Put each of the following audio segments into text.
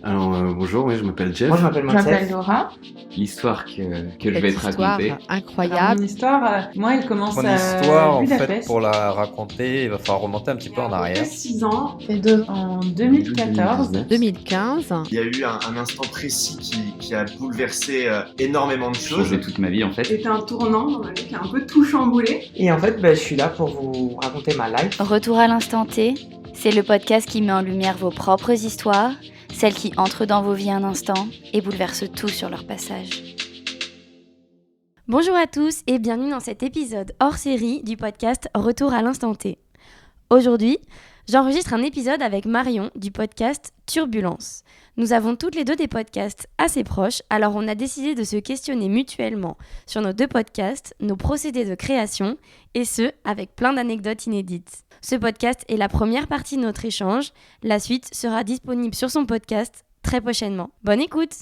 Alors bonjour, je m'appelle Jeff. Moi, je m'appelle Je m'appelle Monsef. Laura. L'histoire que je vais Cette te histoire raconter. Alors, incroyable. mon histoire, moi, elle commence Mon à histoire, en fait, Budapest. pour la raconter, il va falloir remonter un petit peu en arrière. 6 ans, et 2 en 2014. 2019. 2015. Il y a eu un instant précis qui a bouleversé énormément de choses. Changé toute ma vie en fait. C'était un tournant dans ma vie qui a un peu tout chamboulé. Et en fait, je suis là pour vous raconter ma life. Retour à l'instant T, c'est le podcast qui met en lumière vos propres histoires, celles qui entrent dans vos vies un instant et bouleversent tout sur leur passage. Bonjour à tous et bienvenue dans cet épisode hors série du podcast Retour à l'instant T. Aujourd'hui, j'enregistre un épisode avec Marion du podcast Turbulence. Nous avons toutes les deux des podcasts assez proches, alors on a décidé de se questionner mutuellement sur nos deux podcasts, nos procédés de création, et ce, avec plein d'anecdotes inédites. Ce podcast est la première partie de notre échange, la suite sera disponible sur son podcast très prochainement. Bonne écoute!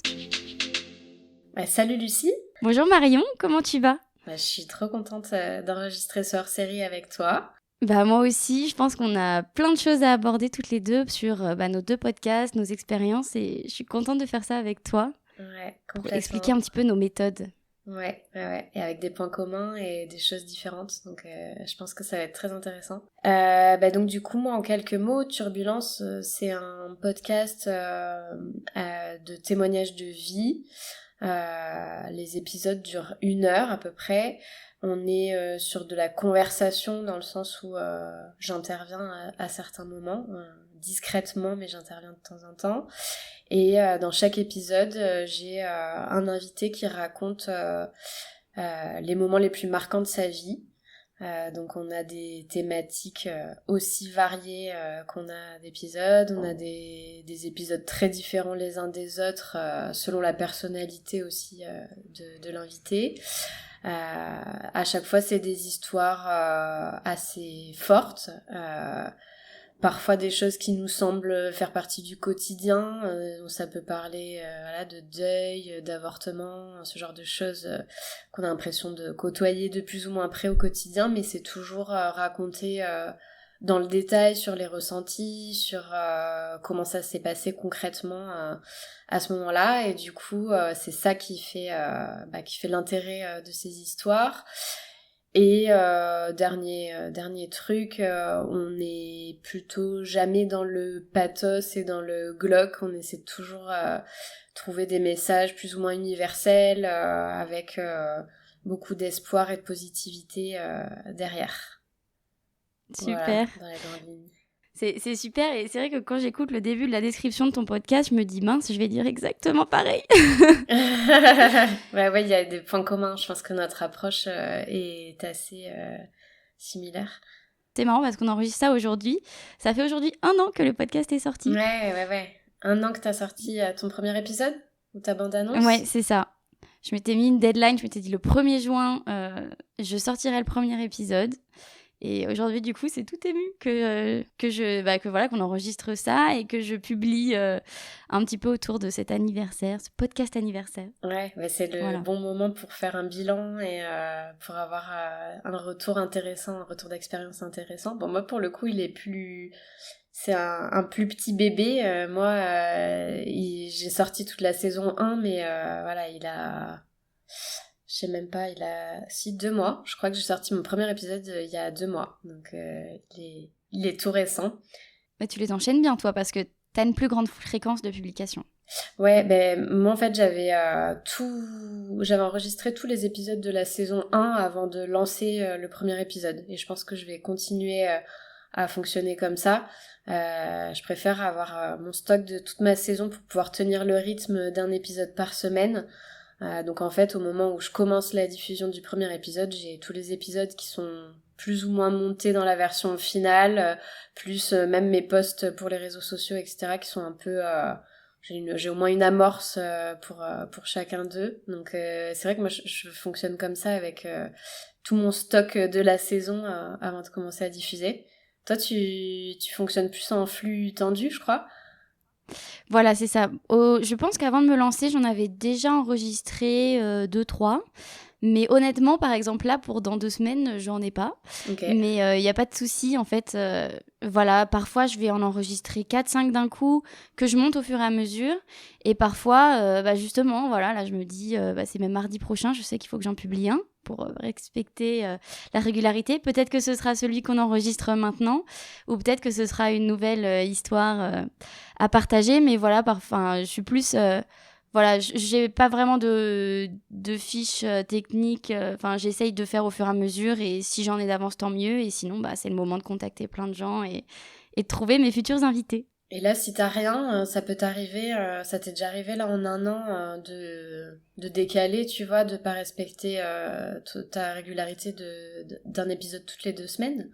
Salut Lucie. Bonjour Marion, comment tu vas? Je suis trop contente d'enregistrer ce hors-série avec toi. Moi aussi, je pense qu'on a plein de choses à aborder toutes les deux sur nos deux podcasts, nos expériences, et je suis contente de faire ça avec toi. Ouais, pour complètement. expliquer un petit peu nos méthodes. Ouais, et avec des points communs et des choses différentes, donc je pense que ça va être très intéressant. Donc du coup, moi en quelques mots, Turbulence, c'est un podcast de témoignages de vie. Les épisodes durent 1 heure à peu près. On est sur de la conversation dans le sens où j'interviens à certains moments, discrètement, mais j'interviens de temps en temps. Et dans chaque épisode, j'ai un invité qui raconte les moments les plus marquants de sa vie. Donc on a des thématiques aussi variées qu'on a d'épisodes. On a des épisodes très différents les uns des autres selon la personnalité aussi de l'invité. À chaque fois c'est des histoires assez fortes, parfois des choses qui nous semblent faire partie du quotidien, ça peut parler de deuil, d'avortement, ce genre de choses qu'on a l'impression de côtoyer de plus ou moins près au quotidien, mais c'est toujours raconté dans le détail sur les ressentis, sur comment ça s'est passé concrètement à ce moment-là, et du coup c'est ça qui fait l'intérêt de ces histoires. Et dernier truc, on est plutôt jamais dans le pathos et dans le glauque, on essaie toujours de trouver des messages plus ou moins universels avec beaucoup d'espoir et de positivité derrière. Super. Voilà, dans les grandes lignes. C'est super, et c'est vrai que quand j'écoute le début de la description de ton podcast, je me dis mince, je vais dire exactement pareil. Ouais, il y a des points communs. Je pense que notre approche est assez similaire. C'est marrant parce qu'on enregistre ça aujourd'hui. Ça fait aujourd'hui 1 an que le podcast est sorti. Ouais. 1 an que t'as sorti ton premier épisode ou ta bande-annonce. Ouais, c'est ça. Je m'étais mis une deadline, je m'étais dit le 1er juin, je sortirai le premier épisode. Et aujourd'hui, du coup, c'est tout ému qu'on enregistre ça et que je publie un petit peu autour de cet anniversaire, ce podcast anniversaire. Ouais, c'est le bon moment pour faire un bilan et pour avoir un retour intéressant, un retour d'expérience intéressant. Bon, moi, pour le coup, c'est un plus petit bébé. J'ai sorti toute la saison 1, mais il a... Je sais même pas, il a 2 mois. Je crois que j'ai sorti mon premier épisode il y a 2 mois. Donc il est tout récent. Mais tu les enchaînes bien, toi, parce que t'as une plus grande fréquence de publication. Ouais, moi en fait j'avais enregistré tous les épisodes de la saison 1 avant de lancer le premier épisode. Et je pense que je vais continuer à fonctionner comme ça. Je préfère avoir mon stock de toute ma saison pour pouvoir tenir le rythme d'un épisode par semaine. Donc en fait, au moment où je commence la diffusion du premier épisode, j'ai tous les épisodes qui sont plus ou moins montés dans la version finale, plus même mes posts pour les réseaux sociaux, etc., qui sont un peu... j'ai au moins une amorce pour chacun d'eux. Donc c'est vrai que moi, je fonctionne comme ça avec tout mon stock de la saison avant de commencer à diffuser. Toi, tu fonctionnes plus en flux tendu, je crois. Voilà, c'est ça. Je pense qu'avant de me lancer, j'en avais déjà enregistré 2-3. Mais honnêtement, par exemple, là, pour dans 2 semaines, j'en ai pas. Ok. Mais il n'y a pas de souci, en fait. Voilà, parfois, je vais en enregistrer 4-5 d'un coup, que je monte au fur et à mesure. Et parfois, justement, voilà, là, je me dis, c'est même mardi prochain, je sais qu'il faut que j'en publie un pour respecter la régularité. Peut-être que ce sera celui qu'on enregistre maintenant, ou peut-être que ce sera une nouvelle histoire à partager. Mais voilà, je suis plus... Voilà, j'ai pas vraiment de fiches techniques. J'essaye de faire au fur et à mesure et si j'en ai d'avance, tant mieux. Et sinon, c'est le moment de contacter plein de gens et de trouver mes futurs invités. Et là, si t'as rien, ça peut t'arriver, ça t'est déjà arrivé là en un an de décaler, tu vois, de pas respecter ta régularité d'un épisode toutes les 2 semaines?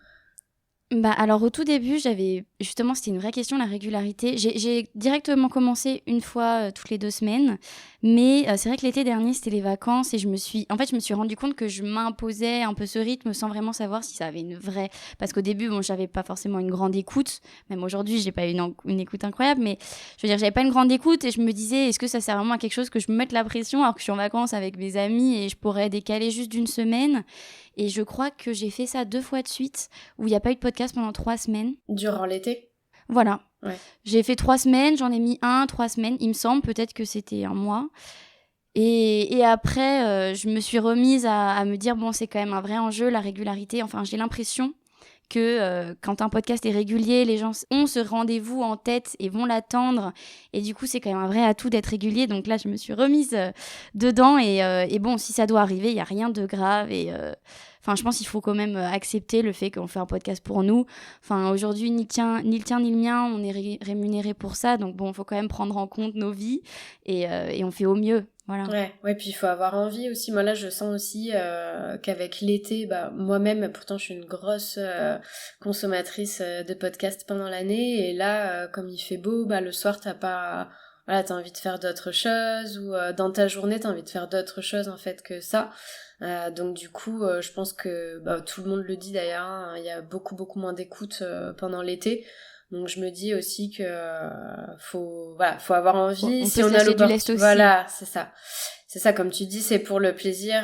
Alors au tout début, justement, c'était une vraie question, la régularité. J'ai directement commencé une fois toutes les 2 semaines, mais c'est vrai que l'été dernier, c'était les vacances et je me suis rendu compte que je m'imposais un peu ce rythme sans vraiment savoir si ça avait une vraie... Parce qu'au début, j'avais pas forcément une grande écoute, même aujourd'hui, j'ai pas une écoute incroyable, mais je veux dire, j'avais pas une grande écoute et je me disais, est-ce que ça sert vraiment à quelque chose que je me mette la pression alors que je suis en vacances avec mes amis et je pourrais décaler juste d'une semaine? Et je crois que j'ai fait ça 2 fois de suite, où il n'y a pas eu de podcast pendant 3 semaines. Durant l'été? Voilà. Ouais. J'ai fait 3 semaines, j'en ai mis 3 semaines, il me semble, peut-être que c'était un mois. Et après, je me suis remise à me dire, c'est quand même un vrai enjeu, la régularité. Enfin, j'ai l'impression que quand un podcast est régulier, les gens ont ce rendez-vous en tête et vont l'attendre. Et du coup, c'est quand même un vrai atout d'être régulier. Donc là, je me suis remise dedans. Et si ça doit arriver, il n'y a rien de grave. Et je pense qu'il faut quand même accepter le fait qu'on fait un podcast pour nous. Aujourd'hui, ni le tien ni le mien, on est rémunérés pour ça. Donc il faut quand même prendre en compte nos vies. Et on fait au mieux. Voilà. Ouais, puis il faut avoir envie aussi. Moi là, je sens aussi qu'avec l'été, moi-même, pourtant je suis une grosse consommatrice de podcasts pendant l'année, et là, comme il fait beau, le soir t'as envie de faire d'autres choses, ou dans ta journée t'as envie de faire d'autres choses en fait que ça. Donc du coup, je pense que tout le monde le dit d'ailleurs, il y a beaucoup moins d'écoute pendant l'été. Donc je me dis aussi que faut avoir envie. Si on a l'opportunité, voilà, c'est ça, comme tu dis, c'est pour le plaisir.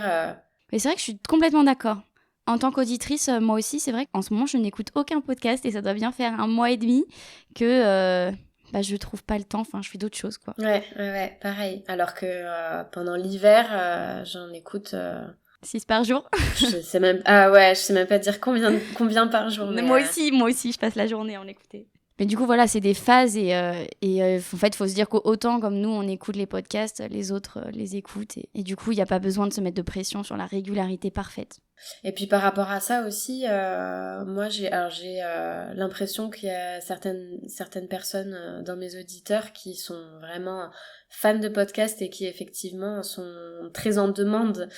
Mais c'est vrai que je suis complètement d'accord. En tant qu'auditrice, moi aussi, c'est vrai qu'en ce moment je n'écoute aucun podcast et ça doit bien faire 1 mois et demi que je trouve pas le temps. Je fais d'autres choses, quoi. Ouais, pareil. Alors que pendant l'hiver, j'en écoute 6 par jour. je sais même pas dire combien par jour. Mais moi aussi, je passe la journée à en écouter. Mais du coup, voilà, c'est des phases et en fait, il faut se dire qu'autant comme nous, on écoute les podcasts, les autres les écoutent. Et du coup, il n'y a pas besoin de se mettre de pression sur la régularité parfaite. Et puis par rapport à ça aussi, moi j'ai l'impression qu'il y a certaines personnes dans mes auditeurs qui sont vraiment fans de podcasts et qui effectivement sont très en demande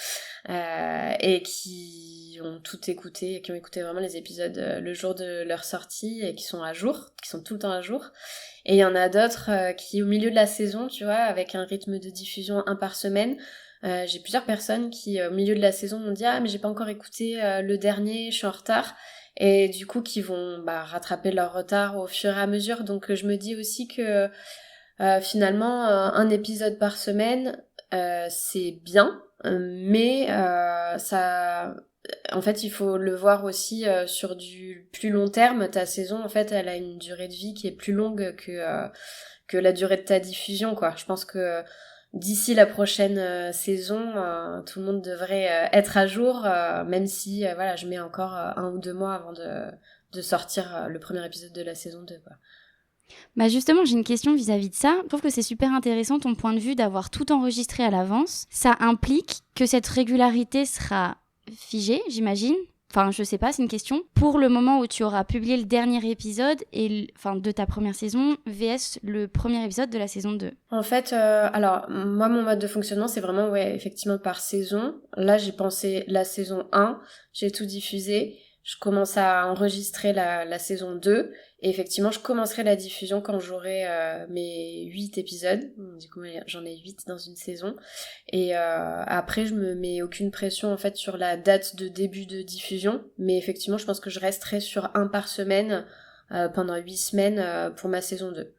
et qui ont tout écouté, et qui ont écouté vraiment les épisodes le jour de leur sortie et qui sont à jour, qui sont tout le temps à jour. Et il y en a d'autres qui au milieu de la saison, tu vois, avec un rythme de diffusion 1 par semaine, j'ai plusieurs personnes qui au milieu de la saison m'ont dit mais j'ai pas encore écouté le dernier, je suis en retard, et du coup qui vont rattraper leur retard au fur et à mesure. Donc je me dis aussi que finalement un épisode par semaine c'est bien, mais ça, en fait il faut le voir aussi sur du plus long terme. Ta saison en fait elle a une durée de vie qui est plus longue que la durée de ta diffusion, quoi. Je pense que d'ici la prochaine saison, tout le monde devrait être à jour, même si je mets encore 1 ou 2 mois avant de sortir le premier épisode de la saison 2, quoi. Justement, j'ai une question vis-à-vis de ça. Je trouve que c'est super intéressant ton point de vue d'avoir tout enregistré à l'avance. Ça implique que cette régularité sera figée, j'imagine. Je sais pas, c'est une question. Pour le moment où tu auras publié le dernier épisode de ta première saison, vs le premier épisode de la saison 2. En fait, alors, moi, mon mode de fonctionnement, c'est vraiment, effectivement, par saison. Là, j'ai pensé la saison 1, j'ai tout diffusé. Je commence à enregistrer la saison 2. Et effectivement, je commencerai la diffusion quand j'aurai mes 8 épisodes. Du coup, j'en ai 8 dans une saison. Et après, je me mets aucune pression en fait sur la date de début de diffusion. Mais effectivement, je pense que je resterai sur 1 par semaine pendant 8 semaines pour ma saison 2.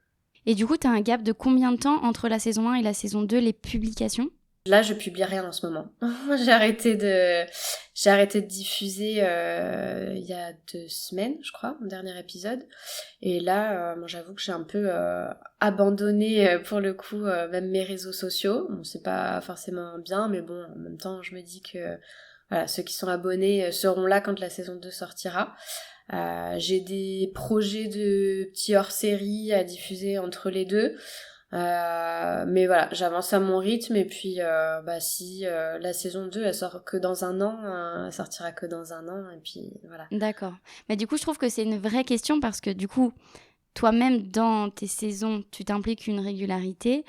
Et du coup, t'as un gap de combien de temps entre la saison 1 et la saison 2, les publications ? Là, je publie rien en ce moment. J'ai arrêté de diffuser il y a 2 semaines, je crois, mon dernier épisode. Et là, moi, j'avoue que j'ai un peu abandonné, pour le coup, même mes réseaux sociaux. Bon, c'est pas forcément bien, mais bon, en même temps, je me dis que voilà, ceux qui sont abonnés seront là quand la saison 2 sortira. J'ai des projets de petits hors-série à diffuser entre les deux. Mais voilà, j'avance à mon rythme et puis si la saison 2 elle sort que dans un an, elle sortira que dans un an et puis voilà. D'accord. Mais du coup, je trouve que c'est une vraie question parce que du coup, toi-même, dans tes saisons, tu t'impliques une régularité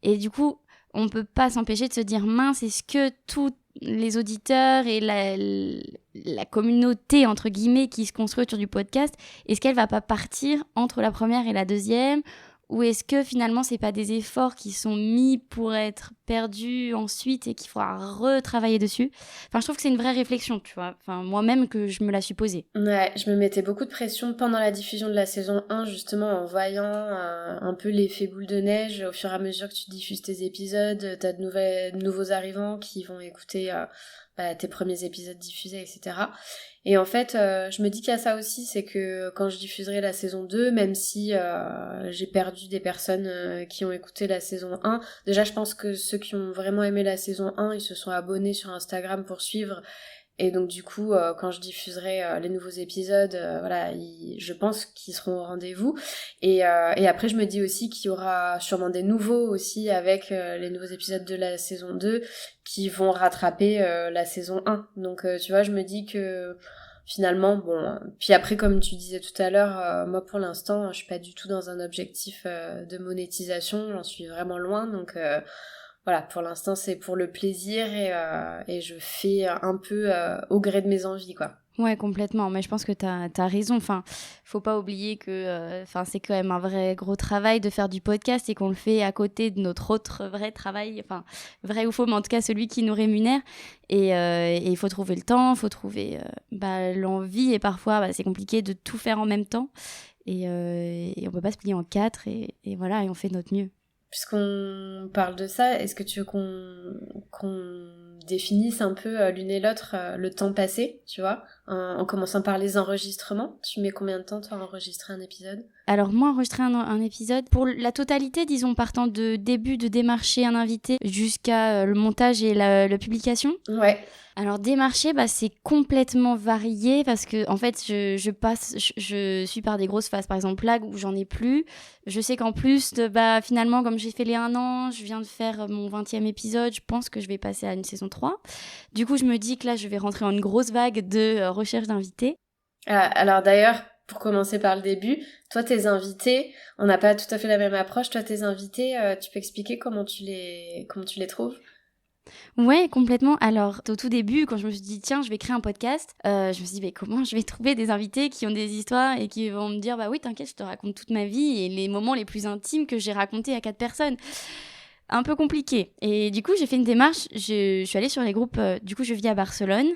et du coup, on peut pas s'empêcher de se dire mince, est-ce que tous les auditeurs et la communauté, entre guillemets, qui se construit autour du podcast, est-ce qu'elle va pas partir entre la première et la deuxième ? Ou est-ce que finalement, c'est pas des efforts qui sont mis pour être perdus ensuite et qu'il faudra retravailler dessus ? Enfin, je trouve que c'est une vraie réflexion, tu vois. Enfin, moi-même, que je me la suis posée. Ouais, je me mettais beaucoup de pression pendant la diffusion de la saison 1, justement, en voyant un peu l'effet boule de neige. Au fur et à mesure que tu diffuses tes épisodes, t'as de nouveaux arrivants qui vont écouter tes premiers épisodes diffusés, etc. Et en fait, je me dis qu'il y a ça aussi, c'est que quand je diffuserai la saison 2, même si j'ai perdu des personnes qui ont écouté la saison 1, déjà je pense que ceux qui ont vraiment aimé la saison 1, ils se sont abonnés sur Instagram pour suivre. Et donc du coup, quand je diffuserai les nouveaux épisodes, je pense qu'ils seront au rendez-vous. Et après, je me dis aussi qu'il y aura sûrement des nouveaux aussi avec les nouveaux épisodes de la saison 2 qui vont rattraper la saison 1. Donc tu vois, je me dis que finalement, bon... Puis après, comme tu disais tout à l'heure, moi pour l'instant, je suis pas du tout dans un objectif de monétisation, j'en suis vraiment loin, donc... Voilà, pour l'instant, c'est pour le plaisir et je fais un peu au gré de mes envies, quoi. Ouais, complètement. Mais je pense que t'as raison. Enfin, faut pas oublier que c'est quand même un vrai gros travail de faire du podcast et qu'on le fait à côté de notre autre vrai travail. Enfin, vrai ou faux, mais en tout cas, celui qui nous rémunère. Et il faut trouver le temps, il faut trouver l'envie. Et parfois, c'est compliqué de tout faire en même temps. Et on peut pas se plier en 4 et voilà, et on fait de notre mieux. Puisqu'on parle de ça, est-ce que tu veux qu'on définisse un peu l'une et l'autre le temps passé, tu vois, en commençant par les enregistrements? Tu mets combien de temps, toi, à enregistrer un épisode? Alors moi, enregistrer un épisode, pour la totalité, disons, partant de début de démarcher un invité jusqu'à le montage et la publication. Ouais. Alors démarcher, c'est complètement varié parce que en fait, je suis par des grosses phases. Par exemple, là où j'en ai plus, je sais qu'en plus, finalement, comme j'ai fait les 1 an, je viens de faire mon 20e épisode, je pense que je vais passer à une saison 3. Du coup, je me dis que là, je vais rentrer en une grosse vague de recherche d'invités. Alors d'ailleurs, pour commencer par le début, toi, tes invités, on n'a pas tout à fait la même approche. Toi, tes invités, tu peux expliquer comment tu les trouves? Ouais, complètement. Alors, au tout début, quand je me suis dit, tiens, je vais créer un podcast, je me suis dit, mais comment je vais trouver des invités qui ont des histoires et qui vont me dire, bah oui, t'inquiète, je te raconte toute ma vie et les moments les plus intimes que j'ai racontés à 4 personnes. Un peu compliqué. Et du coup, j'ai fait une démarche, je suis allée sur les groupes, du coup, je vis à Barcelone,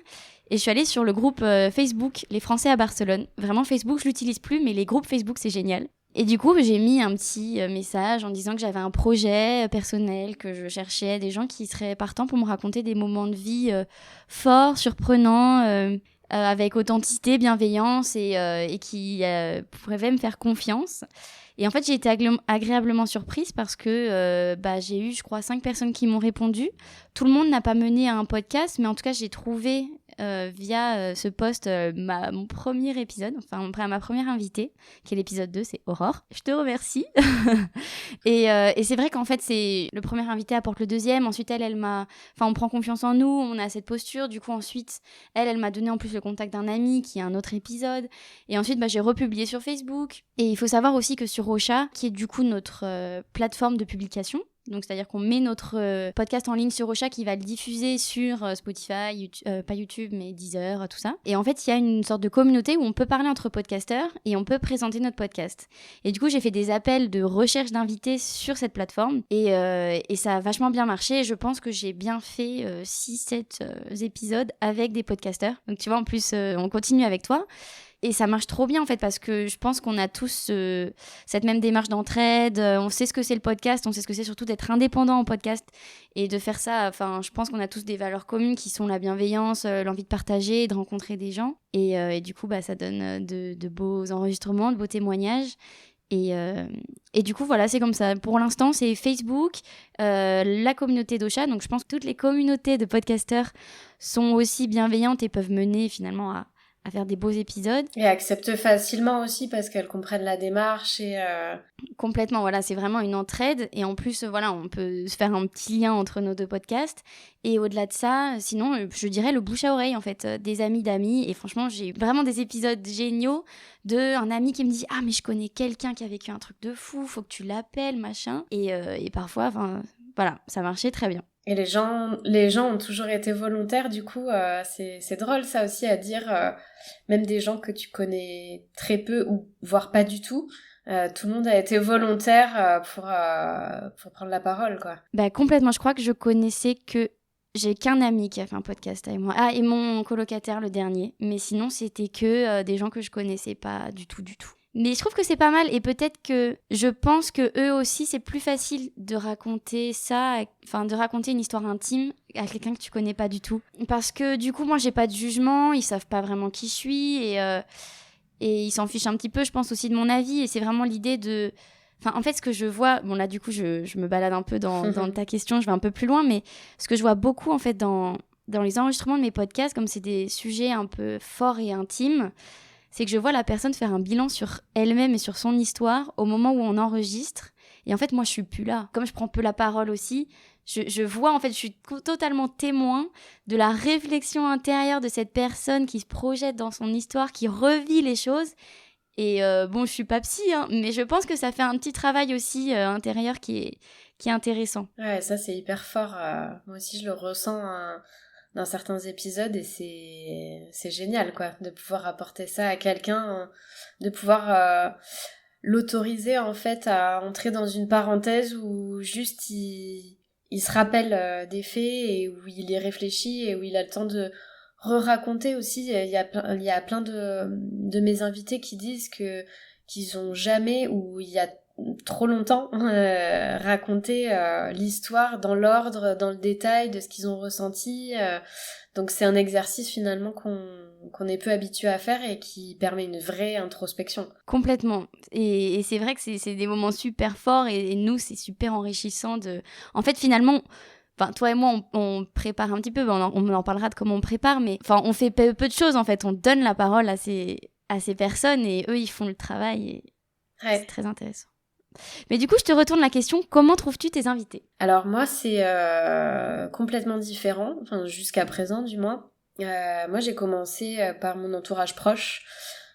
et je suis allée sur le groupe Facebook, les Français à Barcelone. Vraiment, Facebook, je l'utilise plus, mais les groupes Facebook, c'est génial. Et du coup, j'ai mis un petit message en disant que j'avais un projet personnel, que je cherchais des gens qui seraient partants pour me raconter des moments de vie forts, surprenants, avec authenticité, bienveillance et qui pourraient me faire confiance. Et en fait, j'ai été agréablement surprise parce que j'ai eu, je crois, 5 personnes qui m'ont répondu. Tout le monde n'a pas mené à un podcast, mais en tout cas, j'ai trouvé via ce post mon premier épisode, enfin ma première invitée, qui est l'épisode 2, c'est Aurore. Je te remercie. et c'est vrai qu'en fait, c'est le premier invité apporte le deuxième. Ensuite, on prend confiance en nous, on a cette posture. Du coup, ensuite, elle m'a donné en plus le contact d'un ami qui a un autre épisode. Et ensuite, j'ai republié sur Facebook. Et il faut savoir aussi que sur Ocha, qui est du coup notre plateforme de publication, donc c'est-à-dire qu'on met notre podcast en ligne sur Ocha qui va le diffuser sur Spotify, pas YouTube mais Deezer, tout ça. Et en fait, il y a une sorte de communauté où on peut parler entre podcasteurs et on peut présenter notre podcast. Et du coup, j'ai fait des appels de recherche d'invités sur cette plateforme et ça a vachement bien marché. Je pense que j'ai bien fait 6-7 épisodes avec des podcasteurs. Donc tu vois, en plus, on continue avec toi. Et ça marche trop bien en fait parce que je pense qu'on a tous cette même démarche d'entraide, on sait ce que c'est le podcast, on sait ce que c'est surtout d'être indépendant en podcast et de faire ça, enfin je pense qu'on a tous des valeurs communes qui sont la bienveillance, l'envie de partager, de rencontrer des gens et du coup ça donne de beaux enregistrements, de beaux témoignages et du coup voilà c'est comme ça. Pour l'instant c'est Facebook, la communauté d'Ocha, donc je pense que toutes les communautés de podcasteurs sont aussi bienveillantes et peuvent mener finalement à faire des beaux épisodes. Et acceptent facilement aussi parce qu'elles comprennent la démarche et... Complètement, voilà, c'est vraiment une entraide. Et en plus, voilà, on peut se faire un petit lien entre nos deux podcasts. Et au-delà de ça, sinon, je dirais le bouche à oreille, en fait, des amis d'amis. Et franchement, j'ai eu vraiment des épisodes géniaux d'un ami qui me dit « Ah, mais je connais quelqu'un qui a vécu un truc de fou, faut que tu l'appelles, machin. » Et parfois, enfin, voilà, ça marchait très bien. Et les gens ont toujours été volontaires, du coup, c'est drôle ça aussi à dire, même des gens que tu connais très peu ou voire pas du tout, tout le monde a été volontaire pour prendre la parole, quoi. Bah complètement, je crois que j'ai qu'un ami qui a fait un podcast avec moi. Ah, et mon colocataire le dernier, mais sinon c'était que des gens que je connaissais pas du tout. Mais je trouve que c'est pas mal et peut-être que je pense que eux aussi c'est plus facile de raconter ça, enfin de raconter une histoire intime à quelqu'un que tu connais pas du tout. Parce que du coup moi j'ai pas de jugement, ils savent pas vraiment qui je suis et ils s'en fichent un petit peu je pense aussi de mon avis et c'est vraiment l'idée de... Enfin en fait ce que je vois, bon là du coup je me balade un peu dans ta question, je vais un peu plus loin, mais ce que je vois beaucoup en fait dans les enregistrements de mes podcasts, comme c'est des sujets un peu forts et intimes, c'est que je vois la personne faire un bilan sur elle-même et sur son histoire au moment où on enregistre. Et en fait, moi, je suis plus là. Comme je prends peu la parole aussi, je vois, en fait, je suis totalement témoin de la réflexion intérieure de cette personne qui se projette dans son histoire, qui revit les choses. Et bon, je suis pas psy, hein, mais je pense que ça fait un petit travail aussi intérieur qui est intéressant. Ouais, ça, c'est hyper fort. Moi aussi, je le ressens... dans certains épisodes et c'est génial quoi de pouvoir apporter ça à quelqu'un, de pouvoir l'autoriser en fait à entrer dans une parenthèse où juste il se rappelle des faits et où il y réfléchit et où il a le temps de re-raconter aussi. Il y a plein de mes invités qui disent qu'ils ont jamais ou il y a trop longtemps raconter l'histoire dans l'ordre, dans le détail de ce qu'ils ont ressenti. Donc c'est un exercice finalement qu'on est peu habitué à faire et qui permet une vraie introspection. Complètement. Et c'est vrai que c'est des moments super forts et nous, c'est super enrichissant de... En fait, finalement... Enfin, toi et moi, on prépare un petit peu, on en parlera de comment on prépare, mais enfin, on fait peu de choses en fait. On donne la parole à ces personnes et eux, ils font le travail et c'est très intéressant. Mais du coup, je te retourne la question, comment trouves-tu tes invités ? Alors moi, c'est complètement différent, enfin jusqu'à présent du moins. Moi, j'ai commencé par mon entourage proche.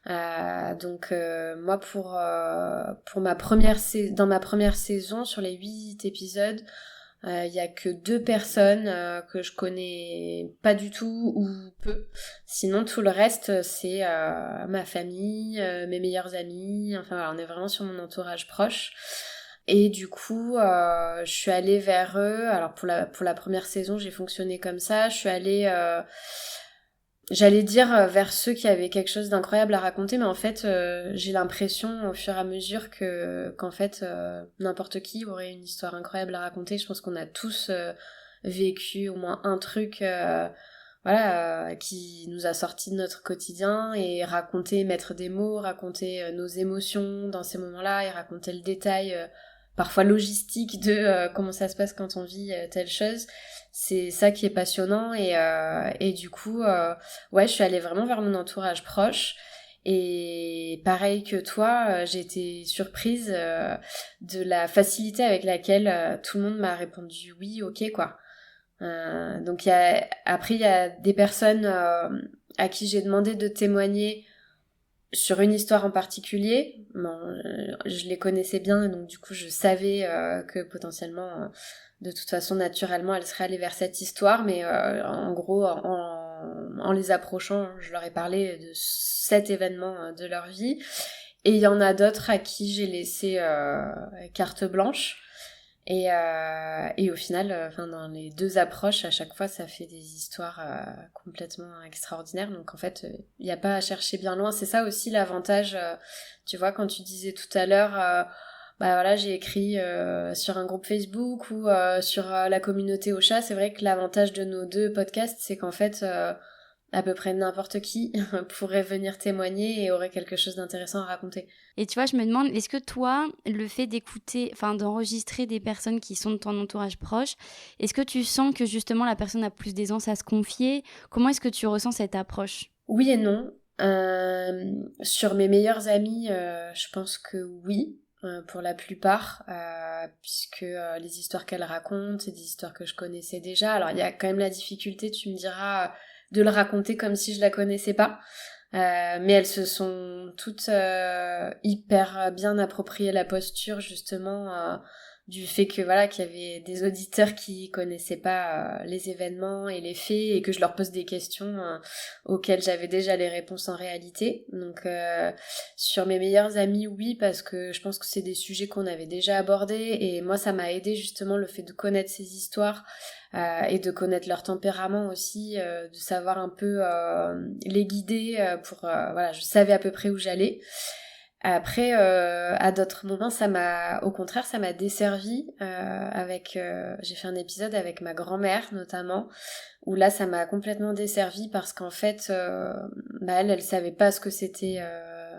Donc moi, pour dans ma première saison, sur les 8 épisodes, il y a que 2 personnes que je connais pas du tout ou peu. Sinon tout le reste c'est ma famille, mes meilleurs amis, enfin voilà, on est vraiment sur mon entourage proche. Et du coup je suis allée vers eux. Alors pour la première saison j'ai fonctionné comme ça. Je suis allée j'allais dire vers ceux qui avaient quelque chose d'incroyable à raconter, mais en fait j'ai l'impression au fur et à mesure qu'en fait n'importe qui aurait une histoire incroyable à raconter. Je pense qu'on a tous vécu au moins un truc qui nous a sorti de notre quotidien et mettre des mots, raconter nos émotions dans ces moments-là et raconter le détail parfois logistique de comment ça se passe quand on vit telle chose. C'est ça qui est passionnant et du coup je suis allée vraiment vers mon entourage proche et pareil que toi j'ai été surprise de la facilité avec laquelle tout le monde m'a répondu oui, ok quoi. Donc il y a des personnes à qui j'ai demandé de témoigner sur une histoire en particulier. Je les connaissais bien et donc du coup je savais que potentiellement de toute façon naturellement elles seraient allées vers cette histoire, mais en gros en les approchant je leur ai parlé de cet événement de leur vie. Et il y en a d'autres à qui j'ai laissé carte blanche Et au final, dans les deux approches, à chaque fois, ça fait des histoires complètement extraordinaires. Donc en fait, il n'y a pas à chercher bien loin. C'est ça aussi l'avantage, tu vois, quand tu disais tout à l'heure, j'ai écrit sur un groupe Facebook ou sur la communauté Ocha. C'est vrai que l'avantage de nos deux podcasts, c'est qu'en fait, à peu près n'importe qui pourrait venir témoigner et aurait quelque chose d'intéressant à raconter. Et tu vois, je me demande, est-ce que toi, le fait d'enregistrer des personnes qui sont de ton entourage proche, est-ce que tu sens que justement la personne a plus d'aisance à se confier ? Comment est-ce que tu ressens cette approche ? Oui et non. Sur mes meilleurs amis, je pense que oui. Pour la plupart, puisque les histoires qu'elles racontent, c'est des histoires que je connaissais déjà. Alors il y a quand même la difficulté, tu me diras, de le raconter comme si je la connaissais pas. Mais elles se sont toutes hyper bien appropriées la posture, justement, du fait que voilà, qu'il y avait des auditeurs qui connaissaient pas les événements et les faits et que je leur pose des questions auxquelles j'avais déjà les réponses en réalité. Donc sur mes meilleurs amis, oui, parce que je pense que c'est des sujets qu'on avait déjà abordés et moi ça m'a aidé justement le fait de connaître ces histoires et de connaître leur tempérament aussi, de savoir un peu les guider je savais à peu près où j'allais. Après, à d'autres moments, au contraire, ça m'a desservi j'ai fait un épisode avec ma grand-mère, notamment, où là, ça m'a complètement desservi parce qu'en fait, elle savait pas ce que c'était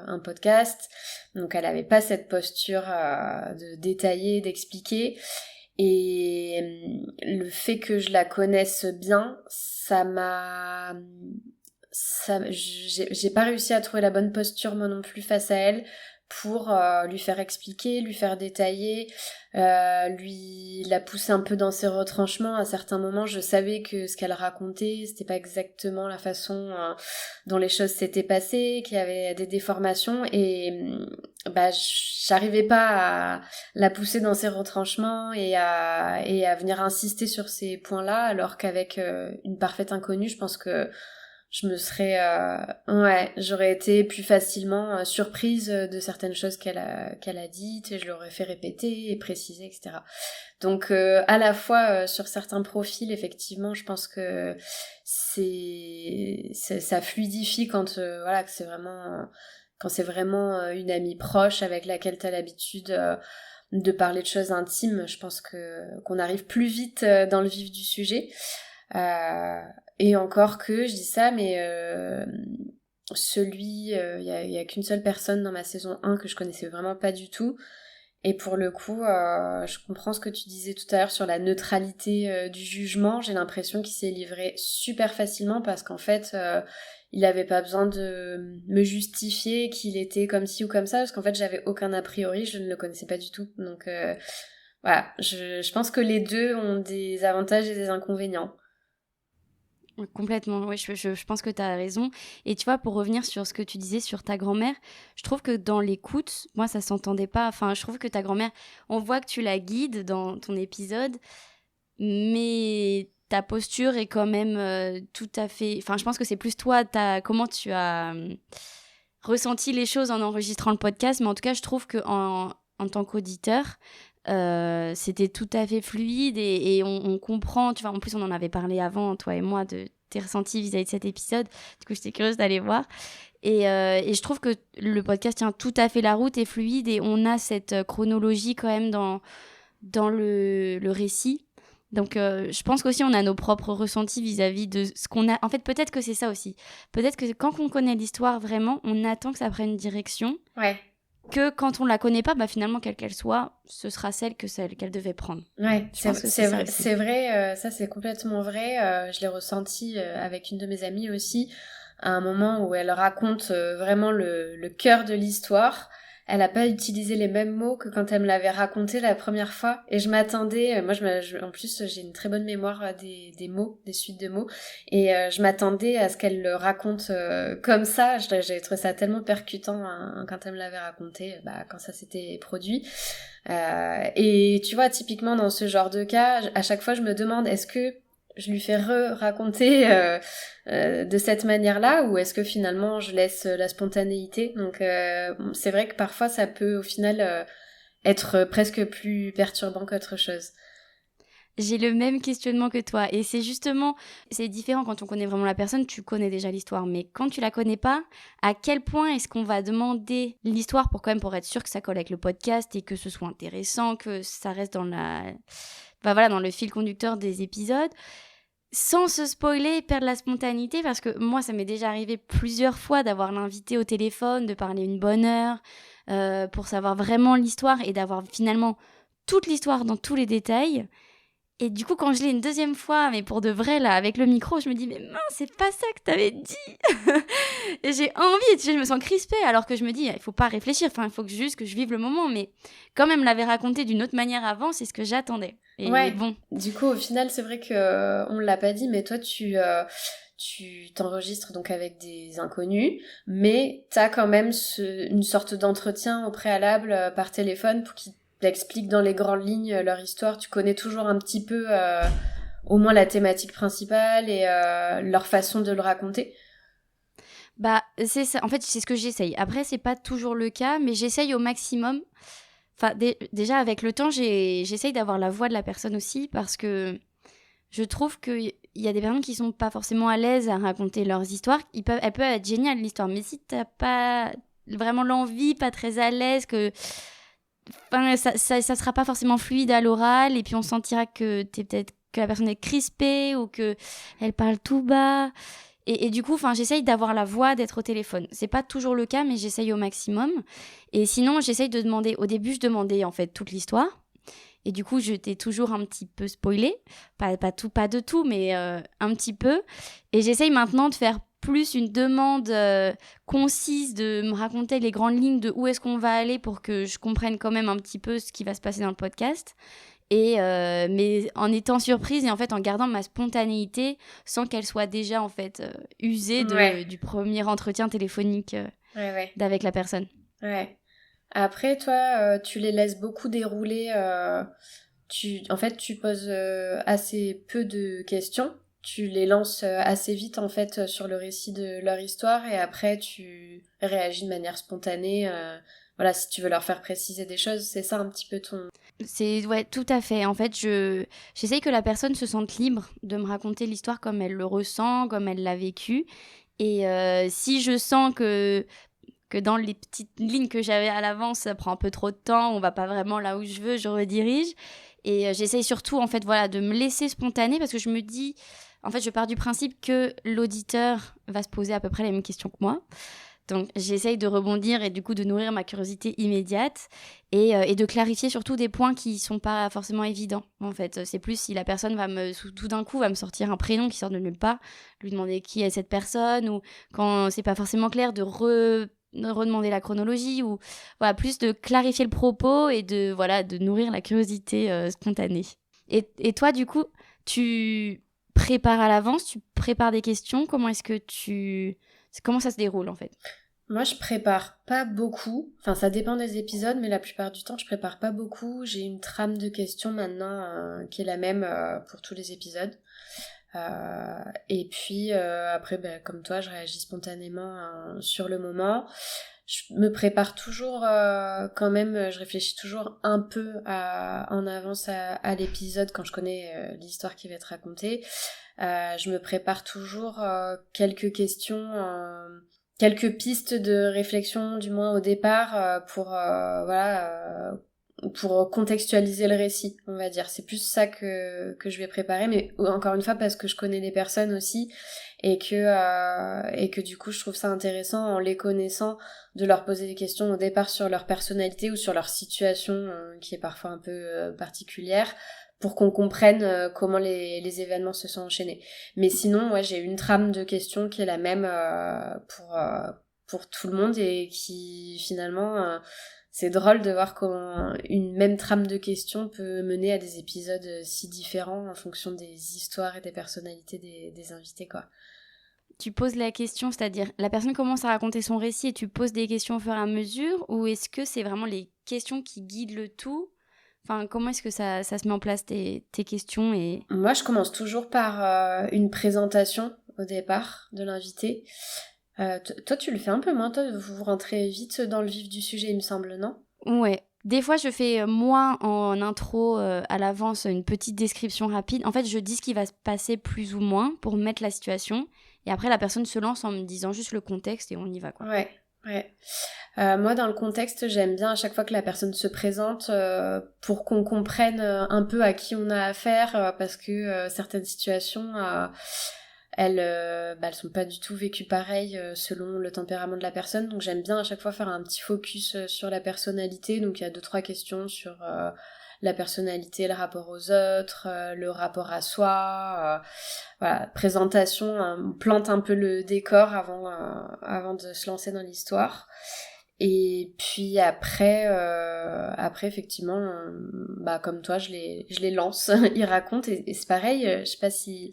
un podcast, donc elle avait pas cette posture de détailler, d'expliquer, et le fait que je la connaisse bien, j'ai pas réussi à trouver la bonne posture moi non plus face à elle pour lui faire expliquer, lui faire détailler, lui la pousser un peu dans ses retranchements. À certains moments, je savais que ce qu'elle racontait, c'était pas exactement la façon dont les choses s'étaient passées, qu'il y avait des déformations et j'arrivais pas à la pousser dans ses retranchements et à venir insister sur ces points-là, alors qu'avec une parfaite inconnue, je pense que je me serais j'aurais été plus facilement surprise de certaines choses qu'elle a dites et je l'aurais fait répéter et préciser, etc. Donc à la fois sur certains profils, effectivement, je pense que ça fluidifie quand que c'est vraiment quand c'est vraiment une amie proche avec laquelle t'as l'habitude de parler de choses intimes. Je pense qu'on arrive plus vite dans le vif du sujet. Et encore que, je dis ça, mais il y a qu'une seule personne dans ma saison 1 que je connaissais vraiment pas du tout. Et pour le coup, je comprends ce que tu disais tout à l'heure sur la neutralité du jugement. J'ai l'impression qu'il s'est livré super facilement parce qu'en fait, il avait pas besoin de me justifier qu'il était comme ci ou comme ça, parce qu'en fait, j'avais aucun a priori, je ne le connaissais pas du tout. Donc voilà, je pense que les deux ont des avantages et des inconvénients. Complètement, oui, je pense que tu as raison. Et tu vois, pour revenir sur ce que tu disais sur ta grand-mère, je trouve que dans l'écoute, moi, ça s'entendait pas. Enfin, je trouve que ta grand-mère, on voit que tu la guides dans ton épisode, mais ta posture est quand même tout à fait... Enfin, je pense que c'est plus toi, comment tu as ressenti les choses en enregistrant le podcast. Mais en tout cas, je trouve qu'en tant qu'auditeur, c'était tout à fait fluide et on comprend, tu vois, en plus on en avait parlé avant, toi et moi, de tes ressentis vis-à-vis de cet épisode, du coup j'étais curieuse d'aller voir et je trouve que le podcast tient tout à fait la route, est fluide et on a cette chronologie quand même dans le récit. Donc je pense qu'aussi on a nos propres ressentis vis-à-vis de ce qu'on a. En fait, peut-être que c'est ça aussi, peut-être que quand on connaît l'histoire vraiment, on attend que ça prenne une direction. Ouais. Que quand on la connaît pas, finalement, quelle qu'elle soit, ce sera celle qu'elle devait prendre. Ouais, c'est vrai, ça c'est complètement vrai. Je l'ai ressenti avec une de mes amies aussi, à un moment où elle raconte vraiment le cœur de l'histoire. Elle a pas utilisé les mêmes mots que quand elle me l'avait raconté la première fois. Et je m'attendais, en plus j'ai une très bonne mémoire des mots, des suites de mots. Et je m'attendais à ce qu'elle le raconte comme ça. J'avais trouvé ça tellement percutant quand elle me l'avait raconté, quand ça s'était produit. Et tu vois, typiquement dans ce genre de cas, à chaque fois je me demande, est-ce que je lui fais raconter de cette manière-là ou est-ce que finalement je laisse la spontanéité. Donc c'est vrai que parfois ça peut au final être presque plus perturbant qu'autre chose. J'ai le même questionnement que toi. Et c'est justement, c'est différent quand on connaît vraiment la personne, tu connais déjà l'histoire. Mais quand tu la connais pas, à quel point est-ce qu'on va demander l'histoire pour être sûr que ça colle avec le podcast et que ce soit intéressant, que ça reste dans dans le fil conducteur des épisodes, sans se spoiler et perdre la spontanéité, parce que moi, ça m'est déjà arrivé plusieurs fois d'avoir l'invité au téléphone, de parler une bonne heure, pour savoir vraiment l'histoire et d'avoir finalement toute l'histoire dans tous les détails. Et du coup, quand je l'ai une deuxième fois, mais pour de vrai, là, avec le micro, je me dis, mais mince, c'est pas ça que t'avais dit. Et j'ai envie, tu sais, je me sens crispée, alors que je me dis, il faut pas réfléchir, enfin, il faut juste que je vive le moment. Mais quand même, l'avait raconté d'une autre manière avant, c'est ce que j'attendais. Et ouais, bon. Du coup, au final, c'est vrai que on l'a pas dit, mais toi, tu t'enregistres donc avec des inconnus, mais t'as quand même une sorte d'entretien au préalable par téléphone pour qu'ils t'expliquent dans les grandes lignes leur histoire. Tu connais toujours un petit peu au moins la thématique principale et leur façon de le raconter. Bah, c'est ça. En fait, c'est ce que j'essaye. Après, c'est pas toujours le cas, mais j'essaye au maximum. Enfin, déjà, avec le temps, j'essaye d'avoir la voix de la personne aussi, parce que je trouve qu'il y a des personnes qui sont pas forcément à l'aise à raconter leurs histoires. Elle peut être géniale, l'histoire, mais si t'as pas vraiment l'envie, pas très à l'aise, enfin, ça sera pas forcément fluide à l'oral, et puis on sentira que la personne est crispée ou que elle parle tout bas. Et du coup, enfin, j'essaye d'avoir la voix, d'être au téléphone. C'est pas toujours le cas, mais j'essaye au maximum. Et sinon, j'essaye de demander. Au début, je demandais en fait toute l'histoire. Et du coup, j'étais toujours un petit peu spoilée. Pas de tout, mais un petit peu. Et j'essaye maintenant de faire plus une demande concise, de me raconter les grandes lignes de où est-ce qu'on va aller pour que je comprenne quand même un petit peu ce qui va se passer dans le podcast. Mais en étant surprise et en fait en gardant ma spontanéité sans qu'elle soit déjà en fait usée du premier entretien téléphonique avec la personne. Ouais. Après, toi, tu les laisses beaucoup dérouler. Tu poses assez peu de questions. Tu les lances assez vite en fait sur le récit de leur histoire et après tu réagis de manière spontanée. Voilà, si tu veux leur faire préciser des choses, c'est ça un petit peu ton... Ouais, tout à fait. En fait, j'essaye que la personne se sente libre de me raconter l'histoire comme elle le ressent, comme elle l'a vécu. Et si je sens que dans les petites lignes que j'avais à l'avance, ça prend un peu trop de temps, on va pas vraiment là où je veux, je redirige. Et j'essaye surtout, en fait, voilà, de me laisser spontanée parce que je me dis... En fait, je pars du principe que l'auditeur va se poser à peu près les mêmes questions que moi. Donc, j'essaye de rebondir et du coup de nourrir ma curiosité immédiate et de clarifier surtout des points qui sont pas forcément évidents. En fait, c'est plus si la personne tout d'un coup va me sortir un prénom qui sort de nulle part, lui demander qui est cette personne, ou quand c'est pas forcément clair de redemander la chronologie, ou voilà, plus de clarifier le propos et de nourrir la curiosité spontanée. Et toi, du coup, tu prépares à l'avance, tu prépares des questions, comment ça se déroule en fait? Moi, je prépare pas beaucoup. Enfin, ça dépend des épisodes, mais la plupart du temps, je prépare pas beaucoup. J'ai une trame de questions maintenant qui est la même pour tous les épisodes. Et puis après, comme toi, je réagis spontanément sur le moment. Je me prépare toujours quand même, je réfléchis toujours un peu en avance à l'épisode quand je connais l'histoire qui va être racontée. Je me prépare toujours quelques questions, quelques pistes de réflexion du moins au départ pour contextualiser le récit, on va dire. C'est plus ça que je vais préparer, mais encore une fois parce que je connais les personnes aussi et que du coup je trouve ça intéressant en les connaissant de leur poser des questions au départ sur leur personnalité ou sur leur situation qui est parfois un peu particulière pour qu'on comprenne comment les événements se sont enchaînés. Mais sinon, ouais, j'ai une trame de questions qui est la même pour tout le monde et qui finalement... c'est drôle de voir comment une même trame de questions peut mener à des épisodes si différents en fonction des histoires et des personnalités des invités, quoi. Tu poses la question, c'est-à-dire la personne commence à raconter son récit et tu poses des questions au fur et à mesure, ou est-ce que c'est vraiment les questions qui guident le tout? Enfin, comment est-ce que ça se met en place tes questions et... Moi, je commence toujours par une présentation au départ de l'invité. Toi, tu le fais un peu moins. Toi, vous rentrez vite dans le vif du sujet, il me semble, non ? Ouais, des fois, je fais moi en intro à l'avance une petite description rapide. En fait, je dis ce qui va se passer plus ou moins pour mettre la situation. Et après, la personne se lance en me disant juste le contexte et on y va, quoi. Ouais. Moi, dans le contexte, j'aime bien à chaque fois que la personne se présente pour qu'on comprenne un peu à qui on a affaire, parce que certaines situations, elles sont pas du tout vécues pareil selon le tempérament de la personne. Donc j'aime bien à chaque fois faire un petit focus sur la personnalité. Donc il y a 2-3 questions sur la personnalité, le rapport aux autres, le rapport à soi. Voilà, présentation, on plante un peu le décor avant de se lancer dans l'histoire. Et puis après effectivement, comme toi, je les lance, ils racontent, et c'est pareil, je sais pas si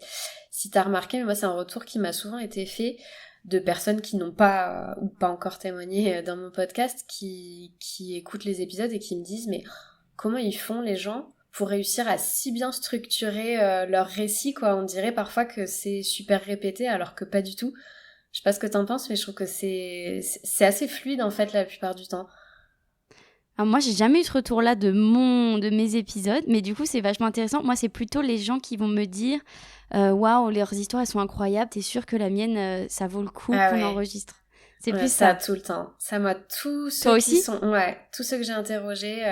t'as remarqué, mais moi c'est un retour qui m'a souvent été fait de personnes qui n'ont pas ou pas encore témoigné dans mon podcast, qui écoutent les épisodes et qui me disent mais comment ils font les gens pour réussir à si bien structurer leur récit, quoi. On dirait parfois que c'est super répété alors que pas du tout. Je sais pas ce que t'en penses, mais je trouve que c'est assez fluide en fait la plupart du temps. Alors moi, j'ai jamais eu ce retour-là de mes épisodes, mais du coup, c'est vachement intéressant. Moi, c'est plutôt les gens qui vont me dire waouh, leurs histoires, elles sont incroyables, t'es sûre que la mienne, ça vaut le coup qu'on enregistre. C'est plus ça. Tout le temps. Ça, moi, tous ceux Toi aussi ? tous ceux que j'ai interrogés,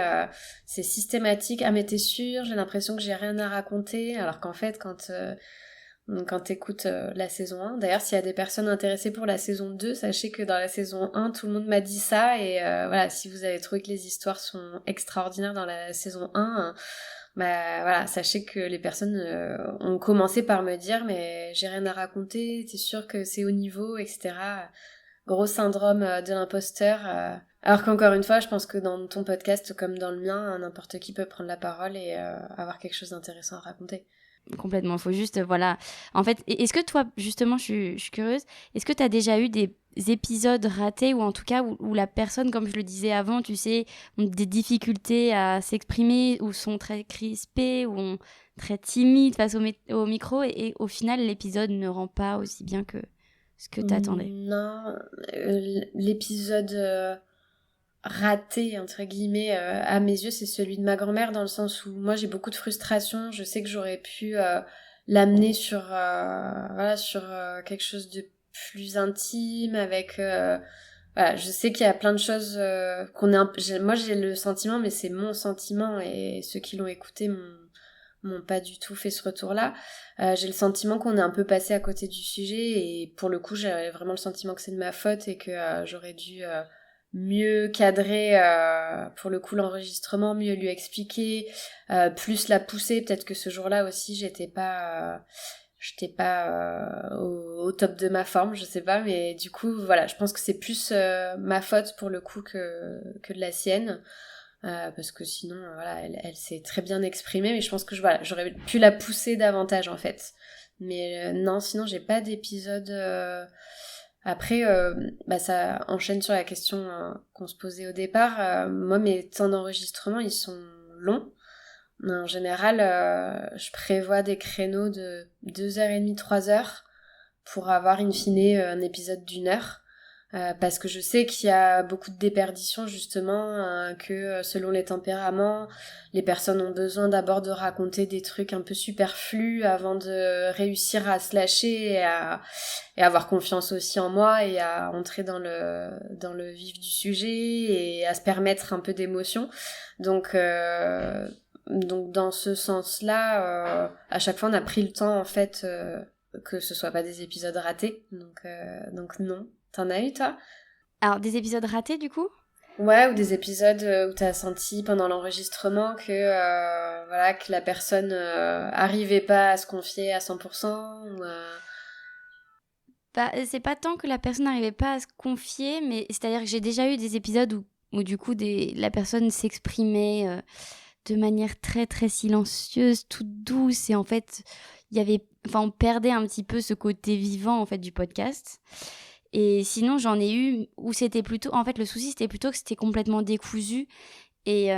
c'est systématique. Ah, mais t'es sûre ? J'ai l'impression que j'ai rien à raconter. Alors qu'en fait, quand t'écoutes la saison 1, d'ailleurs, s'il y a des personnes intéressées pour la saison 2, sachez que dans la saison 1, tout le monde m'a dit ça. Et voilà, si vous avez trouvé que les histoires sont extraordinaires dans la saison 1, voilà, sachez que les personnes ont commencé par me dire mais j'ai rien à raconter, t'es sûre que c'est au niveau, etc. Gros syndrome de l'imposteur. Alors qu'encore une fois, je pense que dans ton podcast, comme dans le mien, n'importe qui peut prendre la parole et avoir quelque chose d'intéressant à raconter. Complètement, faut juste, voilà. En fait, est-ce que toi, justement, je suis curieuse, est-ce que tu as déjà eu des épisodes ratés, ou en tout cas où la personne, comme je le disais avant, tu sais, ont des difficultés à s'exprimer, ou sont très crispées, ou très timides face au micro, et au final, l'épisode ne rend pas aussi bien que ce que t'attendais? Non, l'épisode raté, entre guillemets, à mes yeux, c'est celui de ma grand-mère, dans le sens où moi j'ai beaucoup de frustration. Je sais que j'aurais pu l'amener sur quelque chose de plus intime, avec voilà, je sais qu'il y a plein de choses moi j'ai le sentiment, mais c'est mon sentiment, et ceux qui l'ont écouté m'ont pas du tout fait ce retour-là. J'ai le sentiment qu'on est un peu passé à côté du sujet, et pour le coup j'ai vraiment le sentiment que c'est de ma faute, et que j'aurais dû mieux cadrer pour le coup l'enregistrement, mieux lui expliquer, plus la pousser. Peut-être que ce jour-là aussi j'étais pas au top de ma forme, je sais pas, mais du coup voilà, je pense que c'est plus ma faute pour le coup que de la sienne, parce que sinon voilà, elle s'est très bien exprimée, mais je pense que j'aurais pu la pousser davantage en fait. Mais non, sinon j'ai pas d'épisode. Après, ça enchaîne sur la question qu'on se posait au départ. Moi, mes temps d'enregistrement, ils sont longs. En général, je prévois des créneaux de 2h30, 3h pour avoir in fine un épisode d'1 heure. Parce que je sais qu'il y a beaucoup de déperditions, justement, que selon les tempéraments, les personnes ont besoin d'abord de raconter des trucs un peu superflus avant de réussir à se lâcher et avoir confiance aussi en moi, et à entrer dans le vif du sujet et à se permettre un peu d'émotion. Donc dans ce sens-là, à chaque fois on a pris le temps en fait que ce soit pas des épisodes ratés. Donc non. T'en as eu, toi ? Alors, des épisodes ratés, du coup ? Ouais, ou des épisodes où t'as senti pendant l'enregistrement que la personne arrivait pas à se confier à 100%, ou c'est pas tant que la personne n'arrivait pas à se confier, mais c'est-à-dire que j'ai déjà eu des épisodes où du coup, la personne s'exprimait de manière très, très silencieuse, toute douce, et en fait, on perdait un petit peu ce côté vivant, en fait, du podcast. Et sinon, j'en ai eu où c'était plutôt... En fait, le souci, c'était plutôt que c'était complètement décousu. Et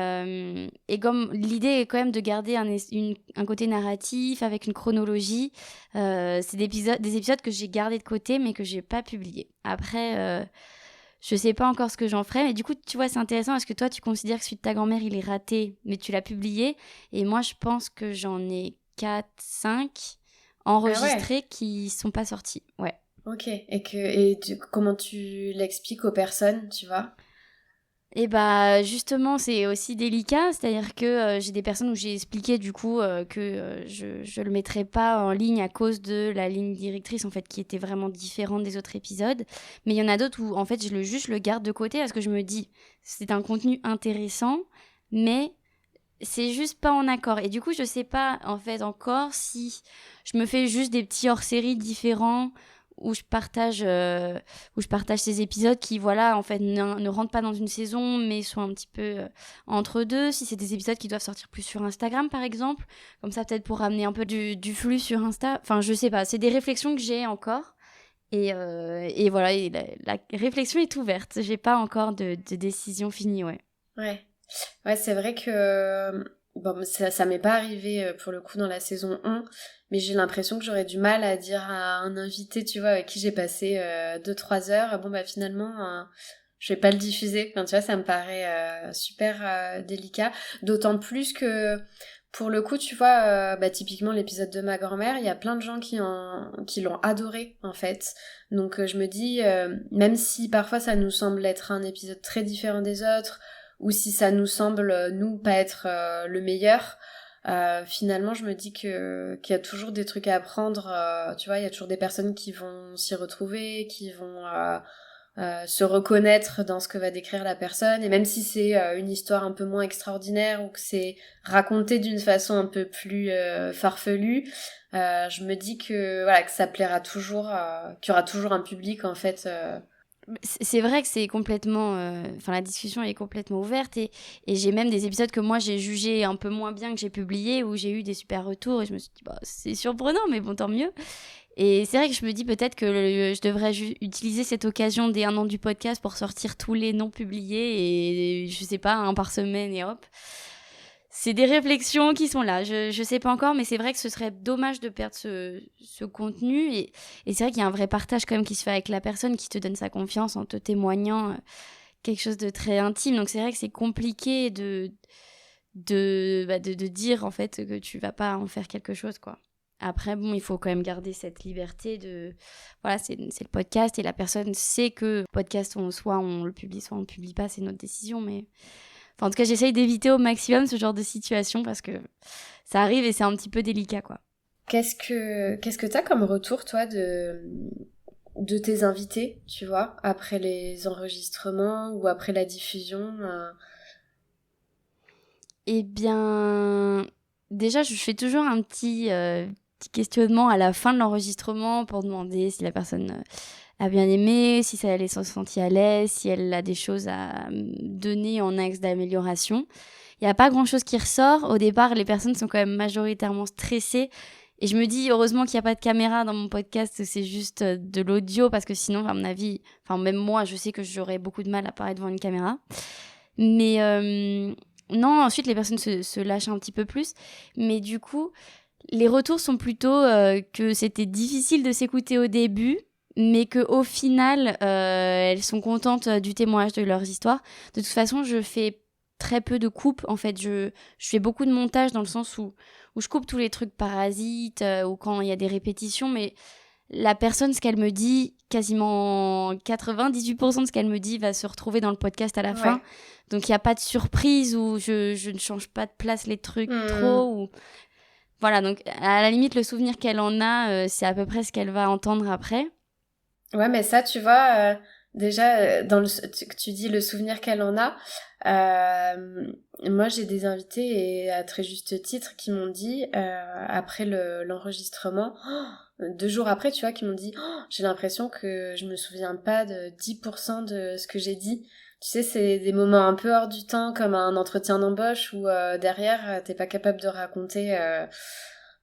comme l'idée est quand même de garder un côté narratif avec une chronologie, c'est des épisodes que j'ai gardés de côté, mais que j'ai pas publiés. Après, je sais pas encore ce que j'en ferai. Mais du coup, tu vois, c'est intéressant parce que toi, tu considères que celui de ta grand-mère, il est raté, mais tu l'as publié. Et moi, je pense que j'en ai 4, 5 enregistrés qui sont pas sortis. Ouais. Ok. Comment tu l'expliques aux personnes, tu vois? Et bah justement, c'est aussi délicat, c'est-à-dire que j'ai des personnes où j'ai expliqué du coup que je le mettrais pas en ligne à cause de la ligne directrice en fait qui était vraiment différente des autres épisodes. Mais il y en a d'autres où en fait je le garde de côté parce que je me dis c'est un contenu intéressant, mais c'est juste pas en accord. Et du coup, je sais pas en fait encore si je me fais juste des petits hors-série différents où je partage ces épisodes qui, voilà, en fait, ne rentrent pas dans une saison, mais sont un petit peu entre deux. Si c'est des épisodes qui doivent sortir plus sur Instagram, par exemple, comme ça, peut-être pour ramener un peu du flux sur Insta. Enfin, je sais pas, c'est des réflexions que j'ai encore. Et voilà, et la réflexion est ouverte. J'ai pas encore de décision finie, ouais. Ouais, c'est vrai que bon, ça m'est pas arrivé pour le coup dans la saison 1, mais j'ai l'impression que j'aurais du mal à dire à un invité, tu vois, avec qui j'ai passé 2-3 heures, bon bah finalement je vais pas le diffuser. Enfin, tu vois, ça me paraît super délicat, d'autant plus que pour le coup, tu vois, bah typiquement l'épisode de ma grand-mère, il y a plein de gens qui l'ont adoré en fait. Donc je me dis, même si parfois ça nous semble être un épisode très différent des autres, ou si ça nous semble, nous, pas être le meilleur, finalement, je me dis qu'il y a toujours des trucs à apprendre, tu vois, il y a toujours des personnes qui vont s'y retrouver, qui vont se reconnaître dans ce que va décrire la personne, et même si c'est une histoire un peu moins extraordinaire, ou que c'est raconté d'une façon un peu plus farfelue, je me dis que, voilà, que ça plaira toujours, qu'il y aura toujours un public, en fait... C'est vrai que c'est complètement... Enfin, la discussion est complètement ouverte et j'ai même des épisodes que moi, j'ai jugés un peu moins bien que j'ai publiés où j'ai eu des super retours et je me suis dit, bah, c'est surprenant, mais bon, tant mieux. Et c'est vrai que je me dis peut-être que je devrais utiliser cette occasion des 1 an du podcast pour sortir tous les non publiés et je sais pas, un par semaine et hop. C'est des réflexions qui sont là. Je sais pas encore, mais c'est vrai que ce serait dommage de perdre ce contenu. Et c'est vrai qu'il y a un vrai partage quand même qui se fait avec la personne qui te donne sa confiance en te témoignant quelque chose de très intime. Donc c'est vrai que c'est compliqué de dire en fait que tu vas pas en faire quelque chose, quoi. Après, bon, il faut quand même garder cette liberté de... Voilà, c'est le podcast et la personne sait que le podcast, soit on le publie, soit on le publie pas, c'est notre décision, mais... Enfin, en tout cas, j'essaye d'éviter au maximum ce genre de situation parce que ça arrive et c'est un petit peu délicat, quoi. Qu'est-ce que t'as comme retour, toi, de tes invités, tu vois, après les enregistrements ou après la diffusion Eh bien, déjà, je fais toujours un petit questionnement à la fin de l'enregistrement pour demander si la personne a bien aimé, si elle est sentie à l'aise, si elle a des choses à donner en axe d'amélioration. Il n'y a pas grand-chose qui ressort. Au départ, les personnes sont quand même majoritairement stressées. Et je me dis, heureusement qu'il n'y a pas de caméra dans mon podcast, c'est juste de l'audio, parce que sinon, à mon avis, enfin même moi, je sais que j'aurais beaucoup de mal à parler devant une caméra. Mais non, ensuite, les personnes se lâchent un petit peu plus. Mais du coup, les retours sont plutôt que c'était difficile de s'écouter au début, mais qu'au final, elles sont contentes du témoignage de leurs histoires. De toute façon, je fais très peu de coupes. En fait, je fais beaucoup de montage dans le sens où je coupe tous les trucs parasites ou quand il y a des répétitions, mais la personne, ce qu'elle me dit, quasiment 98% de ce qu'elle me dit va se retrouver dans le podcast à la fin. Donc, il n'y a pas de surprise ou je ne change pas de place les trucs trop. Ou... Voilà, donc à la limite, le souvenir qu'elle en a, c'est à peu près ce qu'elle va entendre après. Ouais, mais ça, tu vois, déjà, tu dis le souvenir qu'elle en a. Moi, j'ai des invités, et à très juste titre, qui m'ont dit, après l'enregistrement, 2 jours après, tu vois, qui m'ont dit j'ai l'impression que je me souviens pas de 10% de ce que j'ai dit. Tu sais, c'est des moments un peu hors du temps, comme un entretien d'embauche où derrière, t'es pas capable de raconter...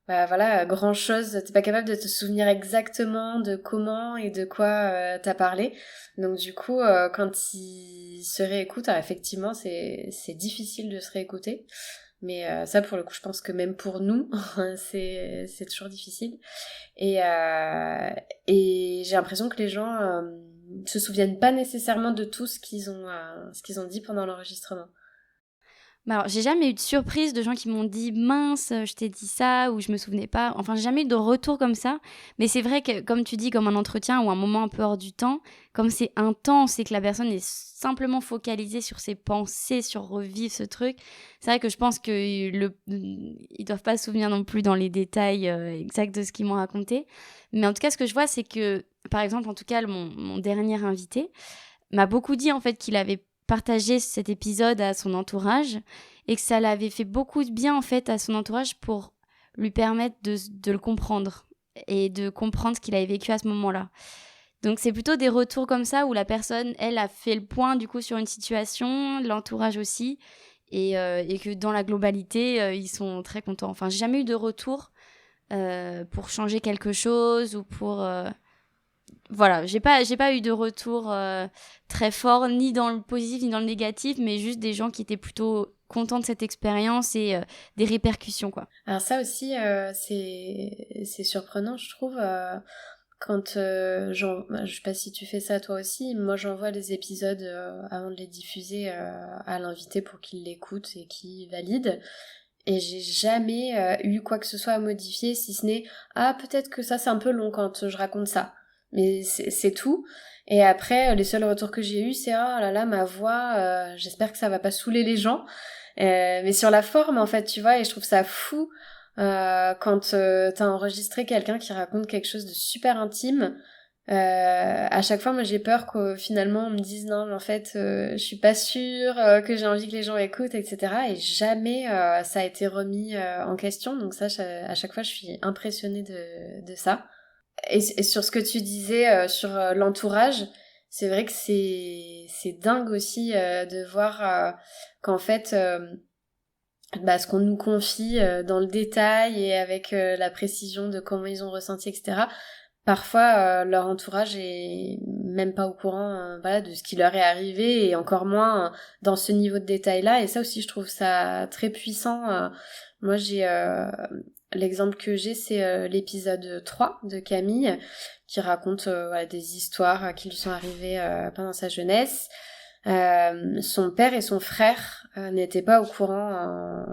Bah voilà, grand chose, t'es pas capable de te souvenir exactement de comment et de quoi t'as parlé. Donc du coup, quand il se réécoute, alors effectivement, c'est difficile de se réécouter. Mais ça, pour le coup, je pense que même pour nous, c'est toujours difficile. Et j'ai l'impression que les gens se souviennent pas nécessairement de tout ce qu'ils ont dit pendant l'enregistrement. Bah alors, j'ai jamais eu de surprise de gens qui m'ont dit mince, je t'ai dit ça ou je me souvenais pas. Enfin, j'ai jamais eu de retour comme ça. Mais c'est vrai que, comme tu dis, comme un entretien ou un moment un peu hors du temps, comme c'est intense et que la personne est simplement focalisée sur ses pensées, sur revivre ce truc, c'est vrai que je pense qu'ils doivent pas se souvenir non plus dans les détails exacts de ce qu'ils m'ont raconté. Mais en tout cas, ce que je vois, c'est que, par exemple, en tout cas, mon dernier invité m'a beaucoup dit en fait qu'il avait partagé cet épisode à son entourage et que ça l'avait fait beaucoup de bien en fait à son entourage pour lui permettre de le comprendre et de comprendre ce qu'il avait vécu à ce moment-là. Donc c'est plutôt des retours comme ça où la personne, elle, a fait le point du coup sur une situation, l'entourage aussi, et que dans la globalité, ils sont très contents. Enfin, j'ai jamais eu de retour pour changer quelque chose ou pour... Voilà, j'ai pas eu de retour très fort, ni dans le positif ni dans le négatif, mais juste des gens qui étaient plutôt contents de cette expérience et des répercussions, quoi. Alors ça aussi, c'est surprenant, je trouve, quand je sais pas si tu fais ça toi aussi, moi j'envoie les épisodes avant de les diffuser à l'invité pour qu'il l'écoute et qu'il valide. Et j'ai jamais eu quoi que ce soit à modifier, si ce n'est « Ah, peut-être que ça c'est un peu long quand je raconte ça ». Mais c'est tout. Et après, les seuls retours que j'ai eus, c'est « Oh là là, ma voix, j'espère que ça va pas saouler les gens ». Mais sur la forme, en fait, tu vois, et je trouve ça fou quand t'as enregistré quelqu'un qui raconte quelque chose de super intime. À chaque fois, moi, j'ai peur que finalement on me dise non, mais en fait, je suis pas sûre que j'ai envie que les gens écoutent, etc. Et jamais ça a été remis en question. Donc ça, à chaque fois, je suis impressionnée de ça. Et sur ce que tu disais sur l'entourage, c'est vrai que c'est dingue aussi de voir qu'en fait, ce qu'on nous confie dans le détail et avec la précision de comment ils ont ressenti, etc. Parfois, leur entourage est même pas au courant de ce qui leur est arrivé et encore moins dans ce niveau de détail-là. Et ça aussi, je trouve ça très puissant. Moi, l'exemple que j'ai, c'est l'épisode 3 de Camille qui raconte des histoires qui lui sont arrivées pendant sa jeunesse. Son père et son frère n'étaient pas au courant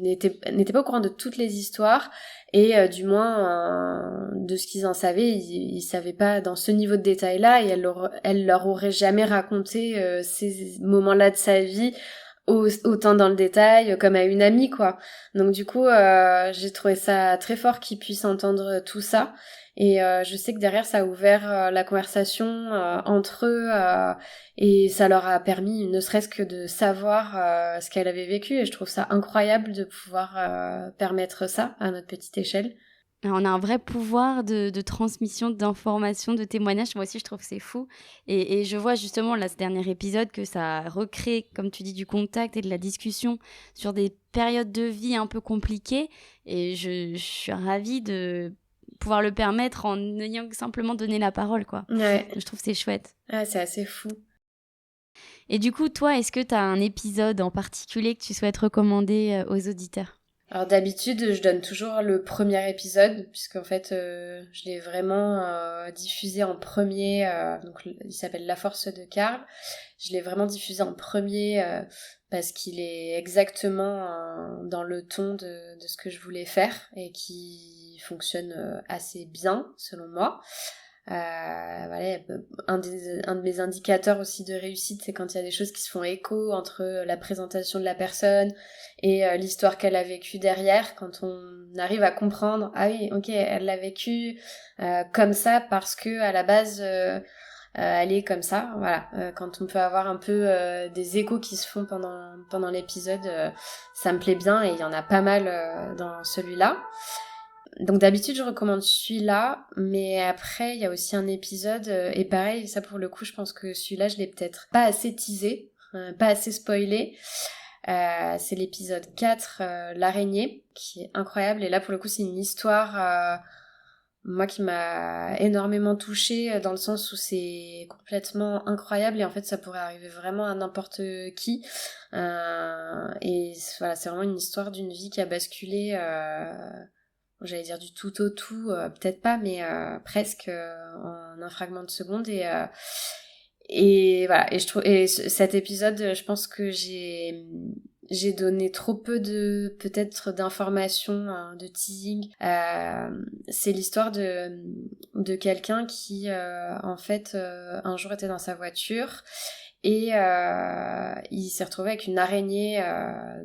de toutes les histoires et du moins de ce qu'ils en savaient, ils savaient pas dans ce niveau de détail là et elle leur aurait jamais raconté ces moments-là de sa vie autant dans le détail comme à une amie, quoi. Donc du coup j'ai trouvé ça très fort qu'ils puissent entendre tout ça. Et je sais que derrière ça a ouvert la conversation entre eux et ça leur a permis ne serait-ce que de savoir ce qu'elle avait vécu et je trouve ça incroyable de pouvoir permettre ça à notre petite échelle. On a un vrai pouvoir de transmission d'informations, de témoignages. Moi aussi, je trouve que c'est fou. Et je vois justement là, ce dernier épisode que ça recrée, comme tu dis, du contact et de la discussion sur des périodes de vie un peu compliquées. Et je suis ravie de pouvoir le permettre en ayant simplement donné la parole, quoi. Ouais. Je trouve que c'est chouette. Ah, c'est assez fou. Et du coup, toi, est-ce que tu as un épisode en particulier que tu souhaites recommander aux auditeurs ? Alors d'habitude, je donne toujours le premier épisode, puisqu'en fait, je l'ai vraiment diffusé en premier, donc il s'appelle La Force de Karl. Je l'ai vraiment diffusé en premier parce qu'il est exactement dans le ton de ce que je voulais faire et qui fonctionne assez bien, selon moi. Voilà, un de mes indicateurs aussi de réussite, c'est quand il y a des choses qui se font écho entre la présentation de la personne et l'histoire qu'elle a vécue derrière, quand on arrive à comprendre, ah oui, ok, elle l'a vécu comme ça parce que à la base elle est comme ça, voilà. Quand on peut avoir un peu des échos qui se font pendant l'épisode, ça me plaît bien et il y en a pas mal dans celui-là. Donc d'habitude je recommande celui-là, mais après il y a aussi un épisode, et pareil, ça pour le coup je pense que celui-là je l'ai peut-être pas assez teasé, pas assez spoilé. C'est l'épisode 4, l'araignée, qui est incroyable, et là pour le coup c'est une histoire moi qui m'a énormément touchée dans le sens où c'est complètement incroyable et en fait ça pourrait arriver vraiment à n'importe qui. Et voilà, c'est vraiment une histoire d'une vie qui a basculé j'allais dire du tout au tout, peut-être pas, mais presque en un fragment de seconde. Et voilà, et je trouve, et cet épisode, je pense que j'ai donné trop peu peut-être d'informations, de teasing. C'est l'histoire de quelqu'un qui, en fait, un jour était dans sa voiture et il s'est retrouvé avec une araignée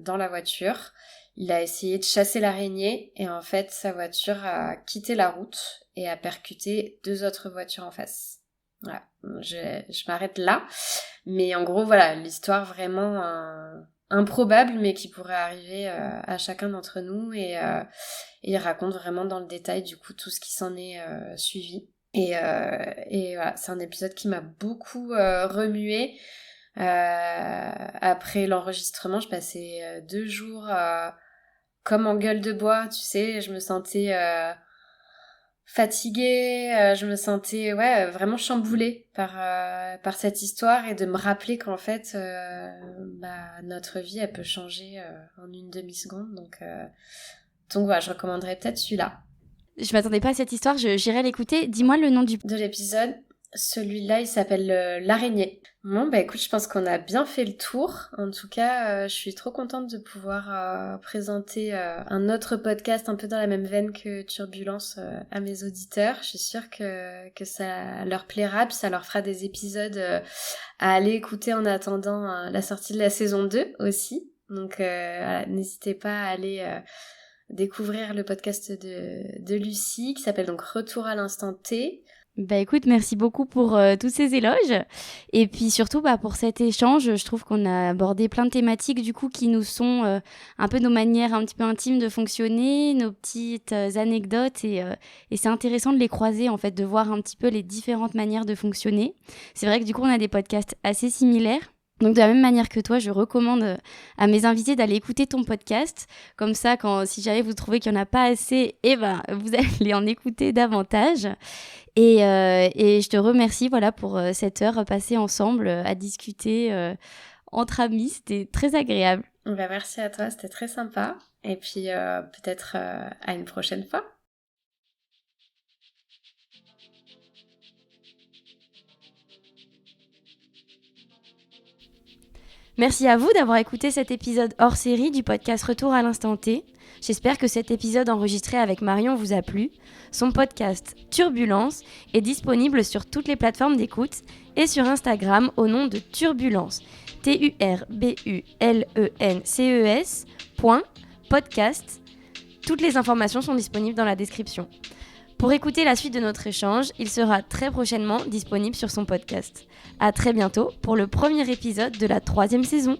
dans la voiture. Il a essayé de chasser l'araignée et en fait, sa voiture a quitté la route et a percuté 2 autres voitures en face. Voilà, je m'arrête là. Mais en gros, voilà, l'histoire vraiment improbable, mais qui pourrait arriver à chacun d'entre nous. Et il raconte vraiment dans le détail, du coup, tout ce qui s'en est suivi. Et voilà, c'est un épisode qui m'a beaucoup remuée. Après l'enregistrement, je passais 2 jours comme en gueule de bois, tu sais. Je me sentais fatiguée, je me sentais vraiment chamboulée par cette histoire et de me rappeler qu'en fait notre vie elle peut changer en une demi-seconde, donc voilà, je recommanderais peut-être celui-là. Je m'attendais pas à cette histoire, j'irai l'écouter. Dis-moi le nom de l'épisode. Celui-là, il s'appelle l'araignée. Bon, bah écoute, je pense qu'on a bien fait le tour. En tout cas, je suis trop contente de pouvoir présenter un autre podcast un peu dans la même veine que Turbulence à mes auditeurs. Je suis sûre que ça leur plaira, puis ça leur fera des épisodes à aller écouter en attendant la sortie de la saison 2 aussi. Donc, voilà, n'hésitez pas à aller découvrir le podcast de Lucie, qui s'appelle donc Retour à l'instant T. Bah écoute, merci beaucoup pour tous ces éloges et puis surtout pour cet échange. Je trouve qu'on a abordé plein de thématiques du coup qui nous sont un peu nos manières un petit peu intimes de fonctionner, nos petites anecdotes et c'est intéressant de les croiser en fait, de voir un petit peu les différentes manières de fonctionner. C'est vrai que du coup on a des podcasts assez similaires. Donc de la même manière que toi, je recommande à mes invités d'aller écouter ton podcast. Comme ça, si jamais vous trouvez qu'il n'y en a pas assez, vous allez en écouter davantage. Et je te remercie pour cette heure passée ensemble à discuter entre amis. C'était très agréable. Merci à toi, c'était très sympa. Et puis peut-être à une prochaine fois. Merci à vous d'avoir écouté cet épisode hors série du podcast Retour à l'instant T. J'espère que cet épisode enregistré avec Marion vous a plu. Son podcast Turbulence est disponible sur toutes les plateformes d'écoute et sur Instagram au nom de Turbulence. TURBULENCES.podcast. Toutes les informations sont disponibles dans la description. Pour écouter la suite de notre échange, il sera très prochainement disponible sur son podcast. À très bientôt pour le premier épisode de la 3e saison.